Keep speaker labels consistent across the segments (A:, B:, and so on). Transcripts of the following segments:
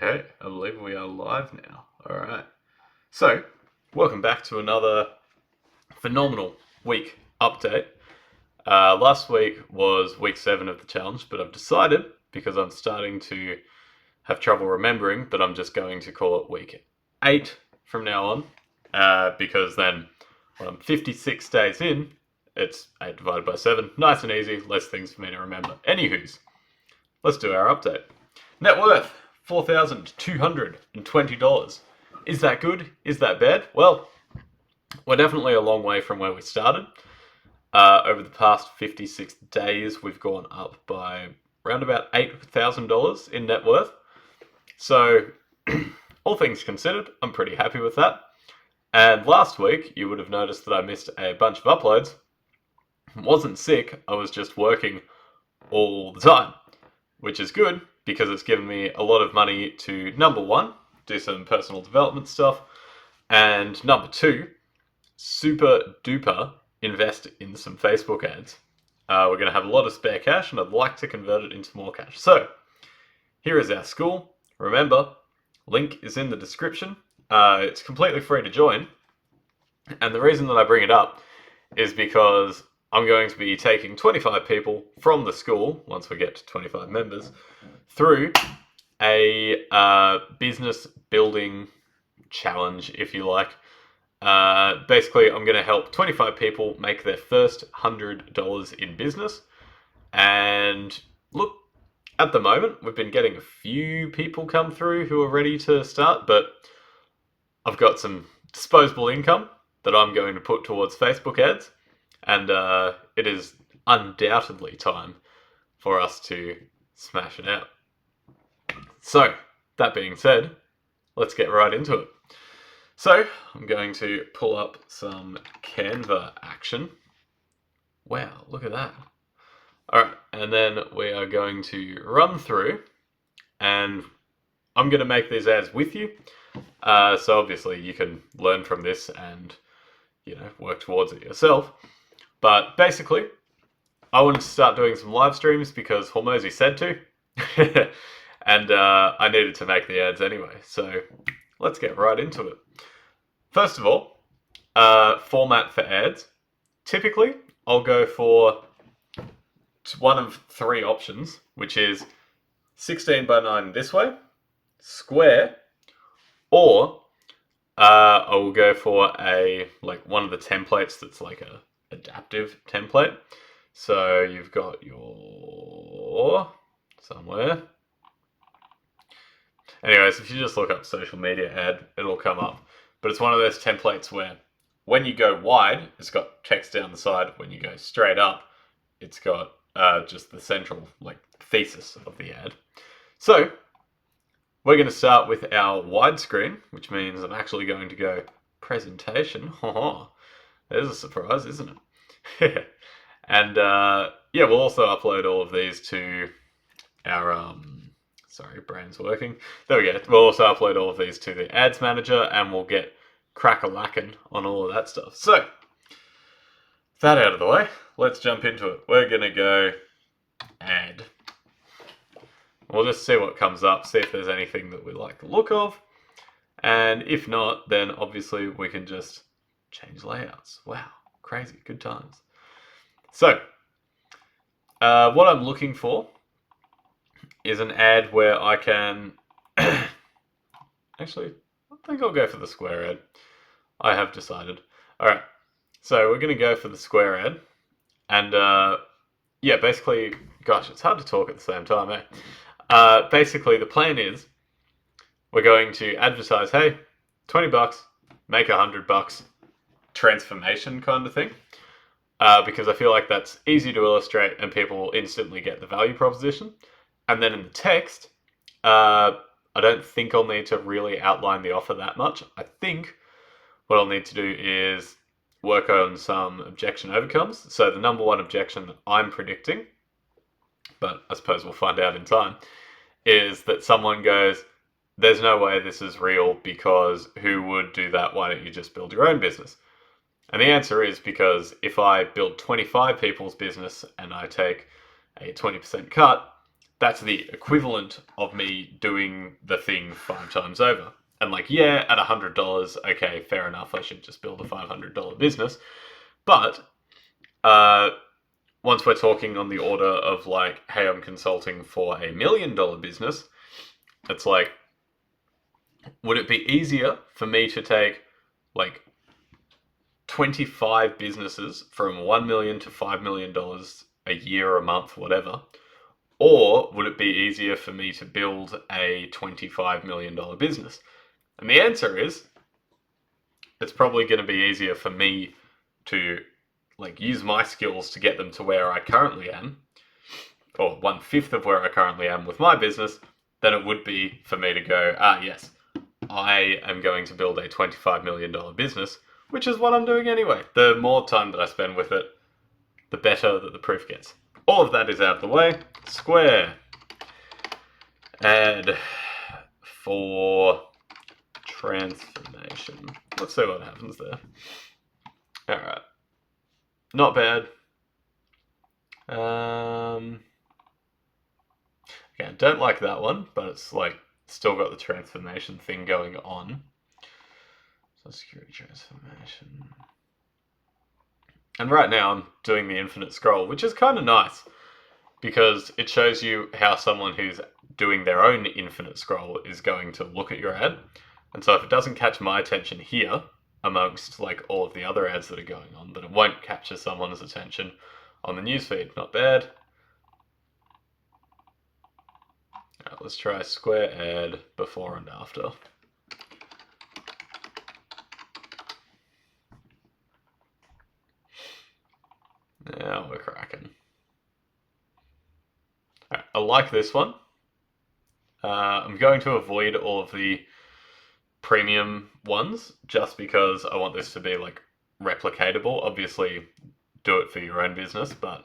A: Hey, I believe we are live now. All right. So, welcome back to another phenomenal week update. Last week was week 7 of the challenge, but I've decided, because I'm starting to have trouble remembering, that I'm just going to call it week 8 from now on, because then when I'm 56 days in, it's 8 divided by 7. Nice and easy, less things for me to remember. Anywho's, let's do our update. Net worth, $4,220. Is that good? Is that bad? Well, we're definitely a long way from where we started. Over the past 56 days, we've gone up by around about $8,000 in net worth. So, all things considered, I'm pretty happy with that. And last week, you would have noticed that I missed a bunch of uploads. I wasn't sick, I was just working all the time, which is good because it's given me a lot of money to, number one, do some personal development stuff, and number two, super duper invest in some Facebook ads. We're going to have a lot of spare cash, and I'd like to convert it into more cash. So, here is our school. Remember, link is in the description. It's completely free to join. And the reason that I bring it up is because I'm going to be taking 25 people from the school, once we get to 25 members, through a business building challenge, if you like. Basically, I'm going to help 25 people make their first $100 in business. And look, at the moment, we've been getting a few people come through who are ready to start, but I've got some disposable income that I'm going to put towards Facebook ads. And it is undoubtedly time for us to smash it out. So, that being said, let's get right into it. So, I'm going to pull up some Canva action. Wow, look at that. Alright, and then we are going to run through, and I'm going to make these ads with you. So obviously you can learn from this and, work towards it yourself. But basically, I wanted to start doing some live streams because Hormozy said to. And I needed to make the ads anyway. So let's get right into it. First of all, format for ads. Typically, I'll go for one of 3 options, which is 16 by 9 this way, square, or I will go for one of the templates that's like a adaptive template. So you've got your somewhere. Anyways, if you just look up social media ad, it'll come up. But it's one of those templates where when you go wide, it's got text down the side. When you go straight up, it's got just the central thesis of the ad. So we're going to start with our widescreen, which means I'm actually going to go presentation. There's a surprise, isn't it? And we'll also upload all of these to our sorry, brain's working. There we go. We'll also upload all of these to the ads manager, and we'll get crack-a-lackin' on all of that stuff. So, that out of the way, let's jump into it. We're going to go ad. We'll just see what comes up, see if there's anything that we like the look of. And if not, then obviously we can just change layouts. Wow, crazy, good times. So, what I'm looking for is an ad where I can... Actually, I think I'll go for the square ad. I have decided. Alright, so we're going to go for the square ad. And, basically... Gosh, it's hard to talk at the same time, eh? Basically, the plan is we're going to advertise, hey, $20, make $100, transformation kind of thing. Because I feel like that's easy to illustrate and people will instantly get the value proposition. And then in the text, I don't think I'll need to really outline the offer that much. I think what I'll need to do is work on some objection overcomes. So the number one objection that I'm predicting, but I suppose we'll find out in time, is that someone goes, there's no way this is real because who would do that? Why don't you just build your own business? And the answer is because if I build 25 people's business and I take a 20% cut, that's the equivalent of me doing the thing 5 times over. And like, yeah, at $100, okay, fair enough. I should just build a $500 business. But once we're talking on the order of like, hey, I'm consulting for $1 million business, it's like, would it be easier for me to take like 25 businesses from $1 million to $5 million a year, a month, whatever? Or would it be easier for me to build a $25 million business? And the answer is, it's probably going to be easier for me to like use my skills to get them to where I currently am, or 1/5 of where I currently am with my business, than it would be for me to go, yes, I am going to build a $25 million business, which is what I'm doing anyway. The more time that I spend with it, the better that the proof gets. All of that is out of the way. Square. Add for transformation. Let's see what happens there. Alright. Not bad. Okay, I don't like that one, but it's like still got the transformation thing going on. So security transformation. And right now I'm doing the infinite scroll, which is kind of nice because it shows you how someone who's doing their own infinite scroll is going to look at your ad. And so if it doesn't catch my attention here, amongst like all of the other ads that are going on, then it won't capture someone's attention on the newsfeed. Not bad. Alright, let's try square ad before and after. Now we're cracking. Right, I like this one. I'm going to avoid all of the premium ones just because I want this to be like replicatable. Obviously, do it for your own business, but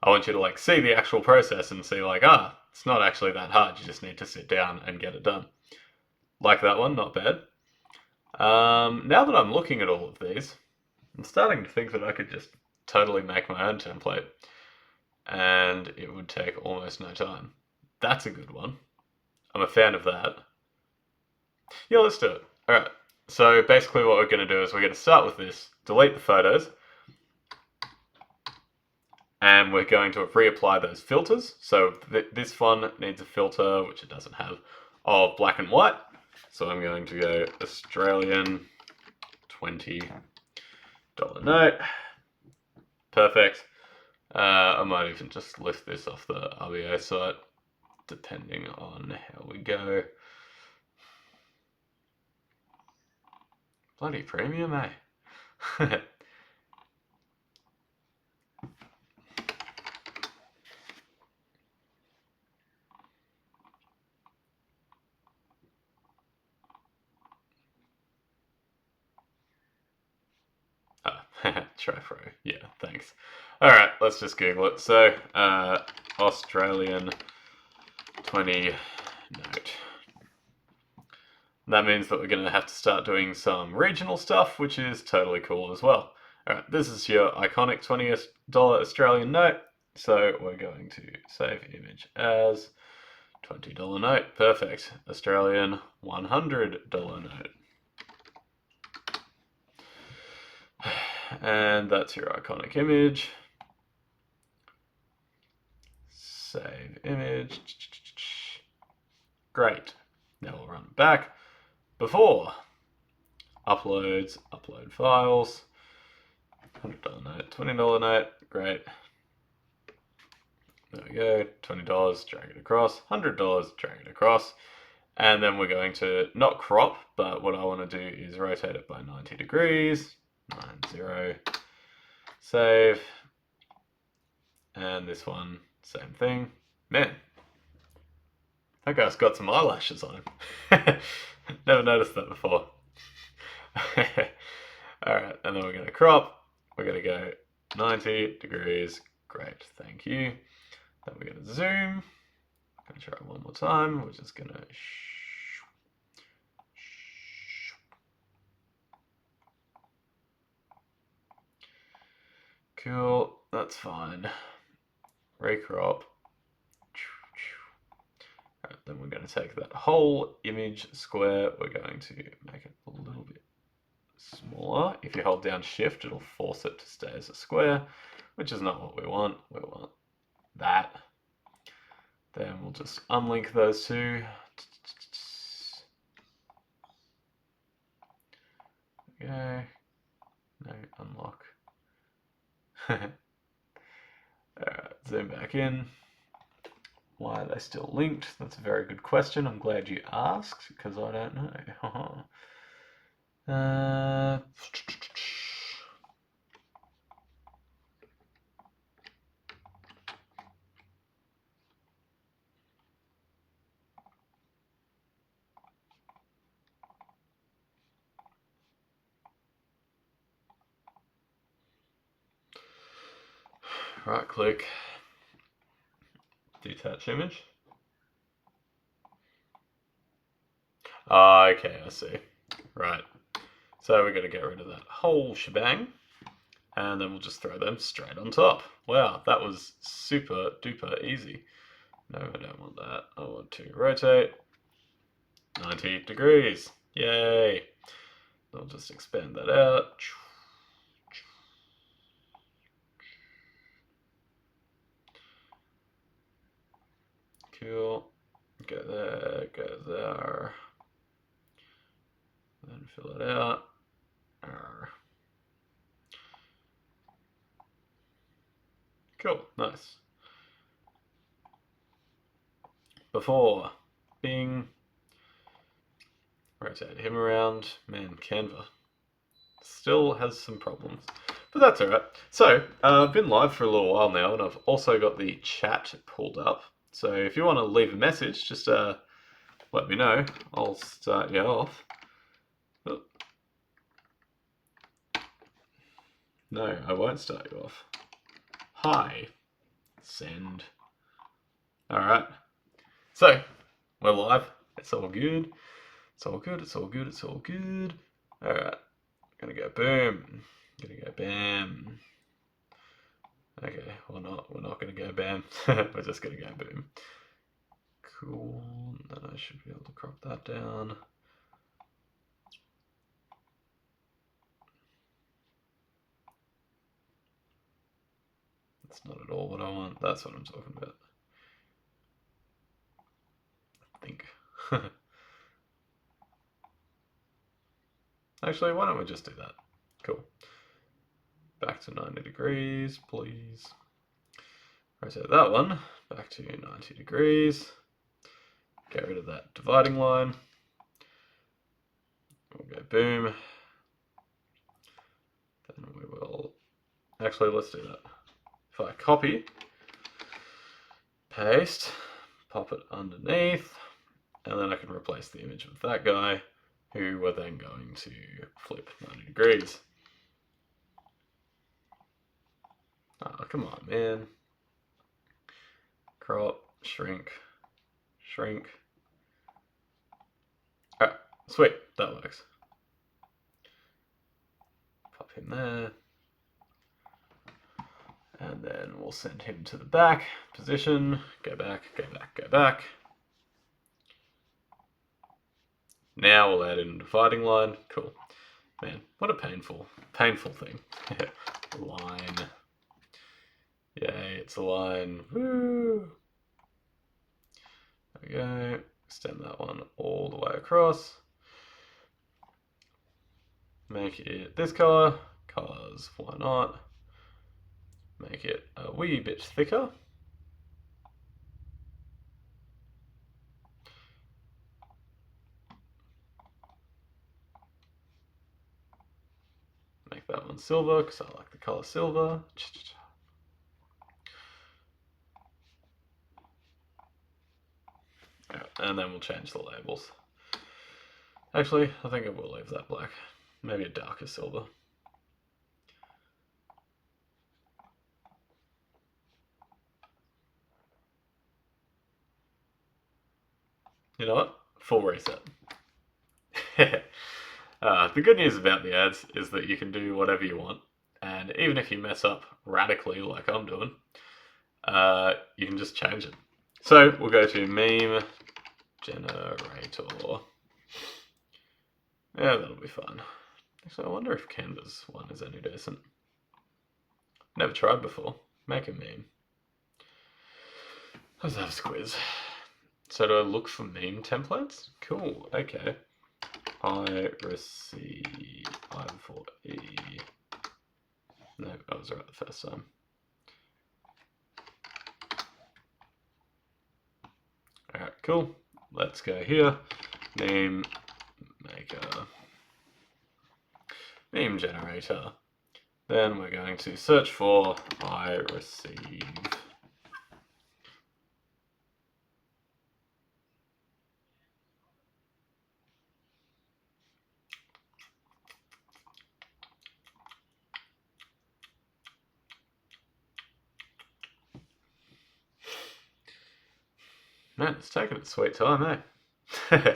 A: I want you to like see the actual process and see like, it's not actually that hard. You just need to sit down and get it done. Like that one, not bad. Now that I'm looking at all of these, I'm starting to think that I could just totally make my own template and it would take almost no time. That's a good one. I'm a fan of that. Yeah, let's do it. Alright, so basically what we're going to do is we're going to start with this, delete the photos, and we're going to reapply those filters. So this one needs a filter, which it doesn't have, of black and white. So I'm going to go Australian $20 note. Perfect. I might even just lift this off the RBA site, depending on how we go. Bloody premium, eh? Trifro. Yeah, thanks. Alright, let's just Google it. So, Australian 20 note. That means that we're going to have to start doing some regional stuff, which is totally cool as well. Alright, this is your iconic $20 Australian note. So we're going to save image as $20 note. Perfect. Australian $100 note. And that's your iconic image. Save image. Great. Now we'll run it back. Before uploads, upload files. $100 note, $20 note. Great. There we go. $20, drag it across. $100, drag it across. And then we're going to not crop, but what I want to do is rotate it by 90 degrees. 90. Save. And this one, same thing. Man, that guy's got some eyelashes on him. Never noticed that before. Alright, and then we're going to crop. We're going to go 90 degrees. Great, thank you. Then we're going to zoom. I'm going to try it one more time. We're just going to... Cool, that's fine. Recrop. then we're going to take that whole image square, we're going to make it a little bit smaller. If you hold down shift, it'll force it to stay as a square, which is not what we want. We want that. Then we'll just unlink those two. Okay. No, unlock. Alright, zoom back in. Why are they still linked? That's a very good question. I'm glad you asked, because I don't know. Right click, detach image. Okay, I see. Right. So we're going to get rid of that whole shebang, and then we'll just throw them straight on top. Wow, that was super duper easy. No, I don't want that. I want to rotate 90 degrees. Yay! I'll just expand that out. Cool. Go there, go there. Then fill it out. Cool, nice. Before, bing. Rotate him around. Man, Canva still has some problems, but that's alright. So, I've been live for a little while now, and I've also got the chat pulled up. So if you want to leave a message, just let me know. I'll start you off. Oh. No, I won't start you off. Hi. Send. Alright. So, we're live. It's all good. It's all good, it's all good, it's all good. Alright. Gonna go boom. Gonna go bam. Okay, we're not gonna go bam. We're just gonna go boom. Cool. Then I should be able to crop that down. That's not at all what I want. That's what I'm talking about. I think. Actually, why don't we just do that? Cool. Back to 90 degrees, please. Rotate that one back to 90 degrees. Get rid of that dividing line. We'll go boom. Then we will... Actually, let's do that. If I copy, paste, pop it underneath, and then I can replace the image with that guy, who we're then going to flip 90 degrees. Oh, come on, man. Crop, shrink, shrink. Alright, sweet, that works. Pop him there. And then we'll send him to the back position. Go back, go back, go back. Now we'll add in a dividing line. Cool. Man, what a painful thing. Line. Yay, it's a line. Woo! There we go. Extend that one all the way across. Make it this color, cause why not? Make it a wee bit thicker. Make that one silver, because I like the color silver. And then we'll change the labels. Actually, I think I will leave that black. Maybe a darker silver. You know what? Full reset. The good news about the ads is that you can do whatever you want, and even if you mess up radically like I'm doing, you can just change it. So we'll go to meme generator. Yeah, that'll be fun. Actually, I wonder if Canva's one is any decent. Never tried before. Make a meme. Let's have a quiz. So do I look for meme templates? Cool, okay. I receive I4E. No, I was right the first time. Alright, cool. Let's go here. Meme maker. Meme generator. Then we're going to search for I receive. Man, it's taking its sweet time, eh?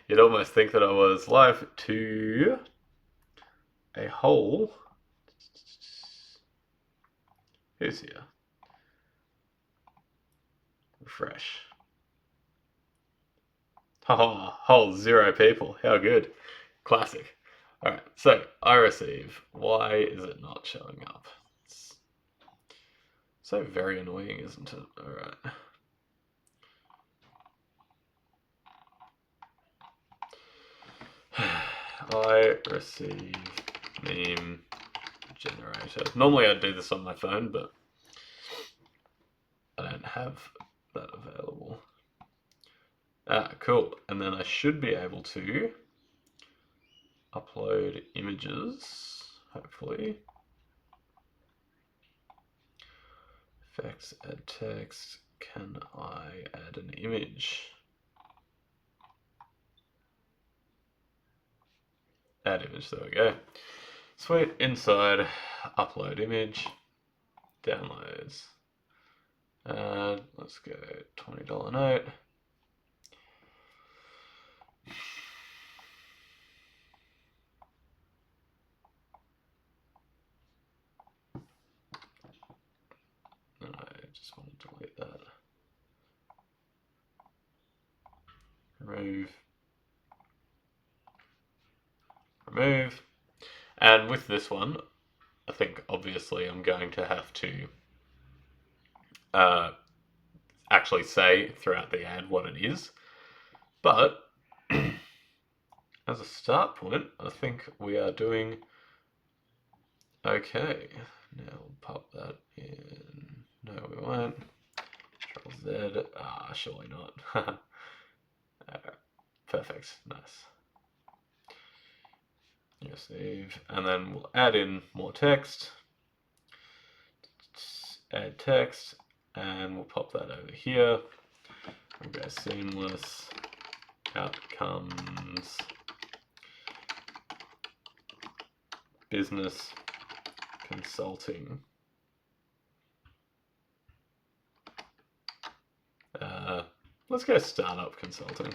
A: You'd almost think that I was live to a whole. Who's here? Refresh. Oh, whole 0 people. How good. Classic. Alright, so I receive. Why is it not showing up? It's so very annoying, isn't it? Alright. I receive meme generator. Normally I'd do this on my phone, but I don't have that available. Ah, cool. And then I should be able to upload images, hopefully. Effects, add text. Can I add an image? Add image, there we go. Sweet, inside, upload image, downloads. Let's go $20 note. I just want to delete that. Remove. Remove. And with this one, I think obviously I'm going to have to actually say throughout the ad what it is. But as a start point, I think we are doing okay. Now we'll pop that in. No, we won't. Control Z. Ah, surely not. Perfect. Nice. Receive. And then we'll add in more text. Add text. And we'll pop that over here. We'll go seamless outcomes business consulting. Let's go startup consulting.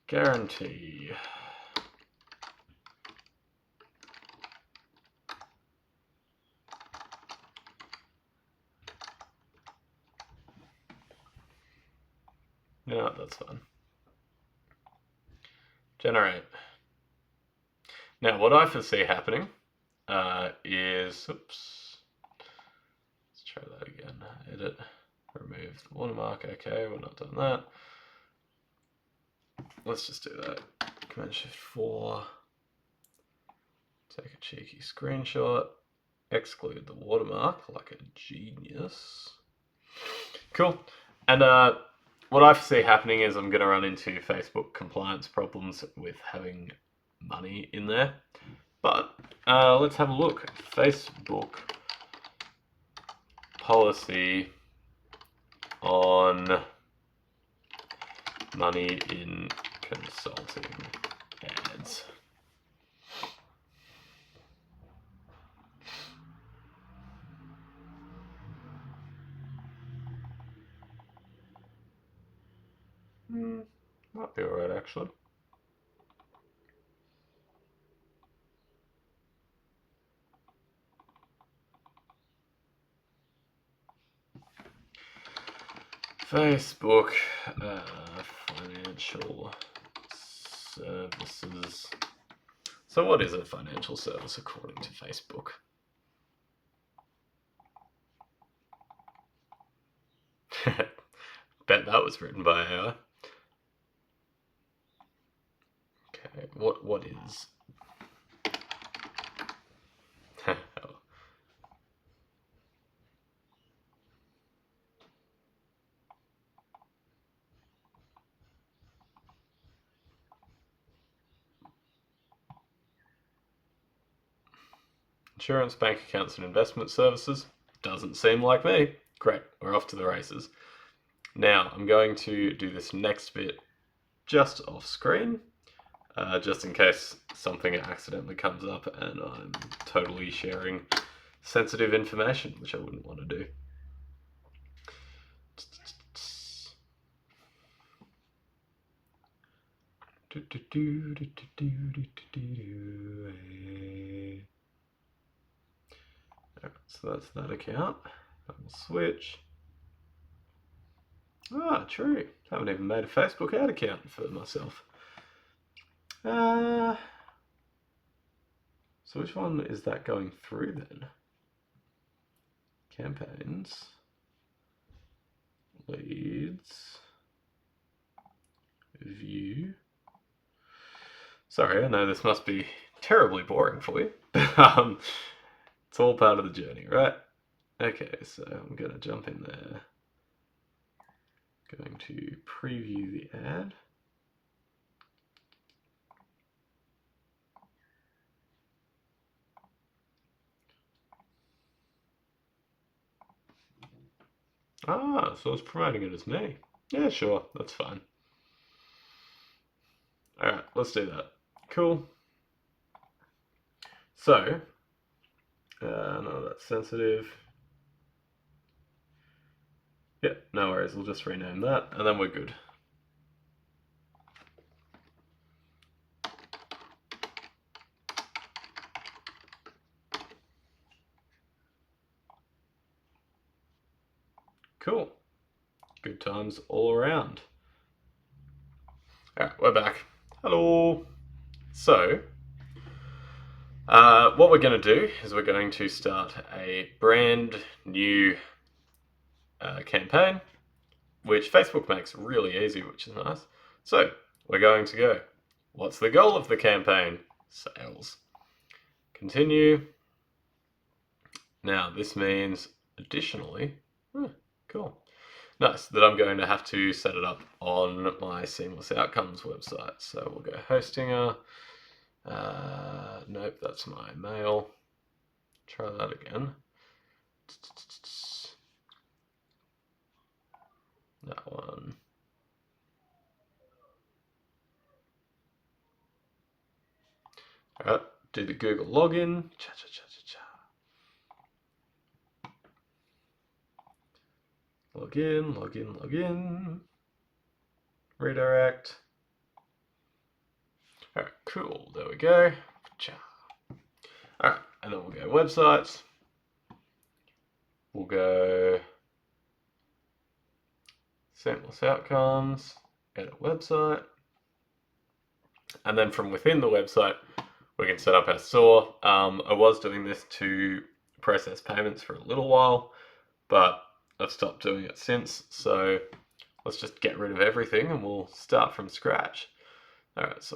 A: Guarantee. No, that's fine. Generate. Now, what I foresee happening is, oops, let's try that again. Edit, remove the watermark. Okay, we're not doing that. Let's just do that. Command Shift 4. Take a cheeky screenshot. Exclude the watermark like a genius. Cool. And what I foresee happening is I'm going to run into Facebook compliance problems with having money in there. But let's have a look. Facebook policy on money in consulting ads. Might be alright actually. Facebook financial services. So what is a financial service according to Facebook? Bet that was written by AI. Okay, what is? Insurance, bank accounts, and investment services. Doesn't seem like me. Great, we're off to the races. Now, I'm going to do this next bit just off screen, just in case something accidentally comes up and I'm totally sharing sensitive information, which I wouldn't want to do. So that's that account. I'll switch. Ah, true. Haven't even made a Facebook ad account for myself. So which one is that going through then? Campaigns, leads, view. Sorry, I know this must be terribly boring for you. It's all part of the journey, right? Okay, so I'm going to jump in there. Going to preview the ad. Ah, so it's promoting it as me. Yeah, sure, that's fine. Alright, let's do that. Cool. So, no, that's sensitive. Yeah, no worries, we'll just rename that, and then we're good. Cool. Good times all around. Alright, we're back. Hello. So, what we're going to do is we're going to start a brand new campaign, which Facebook makes really easy, which is nice. So, we're going to go. What's the goal of the campaign? Sales. Continue. Now, this means additionally, cool. Nice, that I'm going to have to set it up on my Seamless Outcomes website. So we'll go Hostinger. Nope, that's my mail. Try that again. That one. Alright, do the Google login. Login. Redirect. Alright, cool. There we go. Alright, and then we'll go websites. We'll go Seamless Outcomes, edit website. And then from within the website, we can set up our store. I was doing this to process payments for a little while, but I've stopped doing it since. So let's just get rid of everything and we'll start from scratch. All right, so